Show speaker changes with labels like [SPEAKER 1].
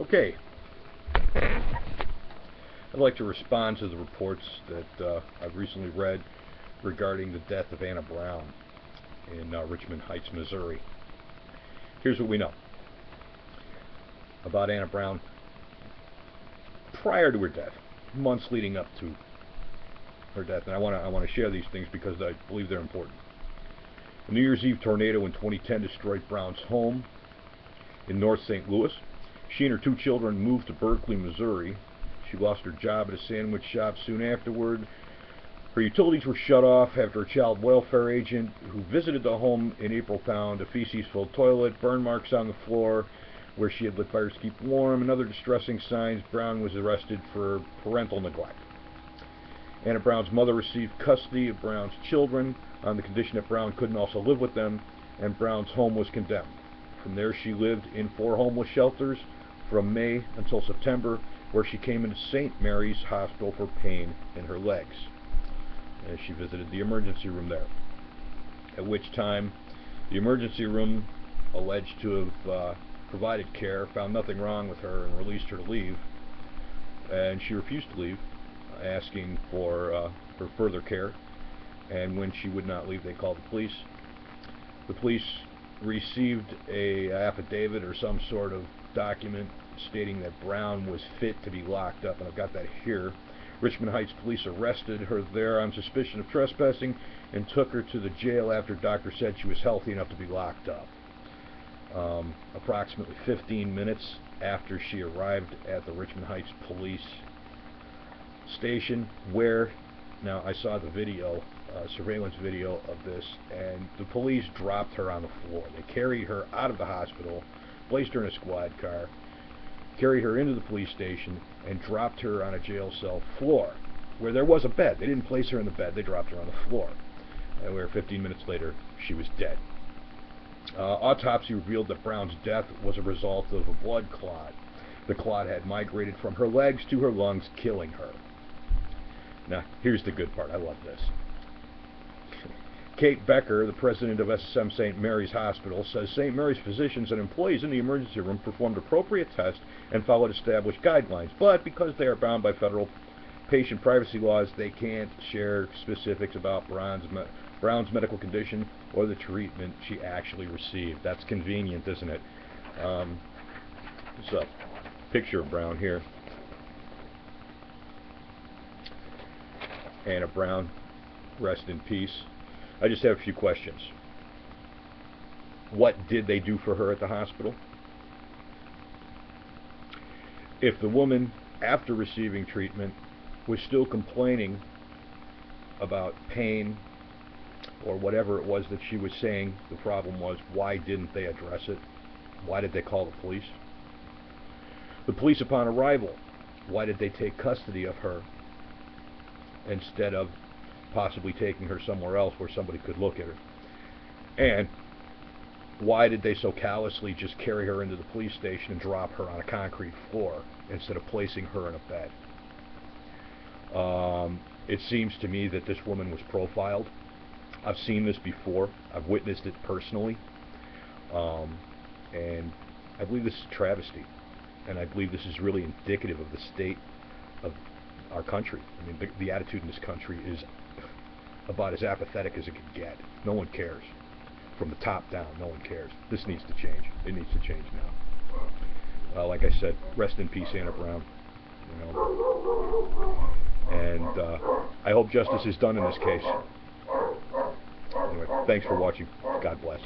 [SPEAKER 1] Okay, I'd like to respond to the reports that I've recently read regarding the death of Anna Brown in Richmond Heights, Missouri. Here's what we know about Anna Brown prior to her death, months leading up to her death, and I want to share these things because I believe they're important. A New Year's Eve tornado in 2010 destroyed Brown's home in North St. Louis. She and her two children moved to Berkeley, Missouri. She lost her job at a sandwich shop soon afterward. Her utilities were shut off after a child welfare agent who visited the home in April found a feces-filled toilet, burn marks on the floor where she had lit fires to keep warm, and other distressing signs. Brown was arrested for parental neglect. Anna Brown's mother received custody of Brown's children on the condition that Brown couldn't also live with them, and Brown's home was condemned. From there she lived in 4 homeless shelters from May until September, where she came into St. Mary's Hospital for pain in her legs. And she visited the emergency room there, at which time the emergency room, alleged to have provided care, found nothing wrong with her and released her to leave, and she refused to leave, asking for further care. And when she would not leave, they called the police. The police received a affidavit or some sort of document stating that Brown was fit to be locked up, and I've got that here. Richmond Heights police arrested her there on suspicion of trespassing and took her to the jail after doctors said she was healthy enough to be locked up. Approximately 15 minutes after she arrived at the Richmond Heights police station, where, now I saw the video, surveillance video of this, and the police dropped her on the floor. They carried her out of the hospital, placed her in a squad car, carried her into the police station, and dropped her on a jail cell floor where there was a bed. They didn't place her in the bed, they dropped her on the floor, and where 15 minutes later she was dead. Autopsy revealed that Brown's death was a result of a blood clot. The clot had migrated from her legs to her lungs, killing her. Now, here's the good part. I love this. Kate Becker, the president of SSM St. Mary's Hospital, says St. Mary's physicians and employees in the emergency room performed appropriate tests and followed established guidelines, but because they are bound by federal patient privacy laws, they can't share specifics about Brown's medical condition or the treatment she actually received. That's convenient, isn't it? There's a picture of Brown here. Anna Brown, rest in peace. I just have a few questions. What did they do for her at the hospital? If the woman, after receiving treatment, was still complaining about pain or whatever it was that she was saying the problem was, why didn't they address it? Why did they call the police? The police, upon arrival, why did they take custody of her instead of possibly taking her somewhere else where somebody could look at her? And why did they so callously just carry her into the police station and drop her on a concrete floor instead of placing her in a bed? It seems to me that this woman was profiled. I've seen this before. I've witnessed it personally. And I believe this is travesty. And I believe this is really indicative of the state of our country. I mean, the attitude in this country is about as apathetic as it can get. No one cares. From the top down, no one cares. This needs to change. It needs to change now. Like I said, rest in peace, Anna Brown. You know, and I hope justice is done in this case. Anyway, thanks for watching. God bless.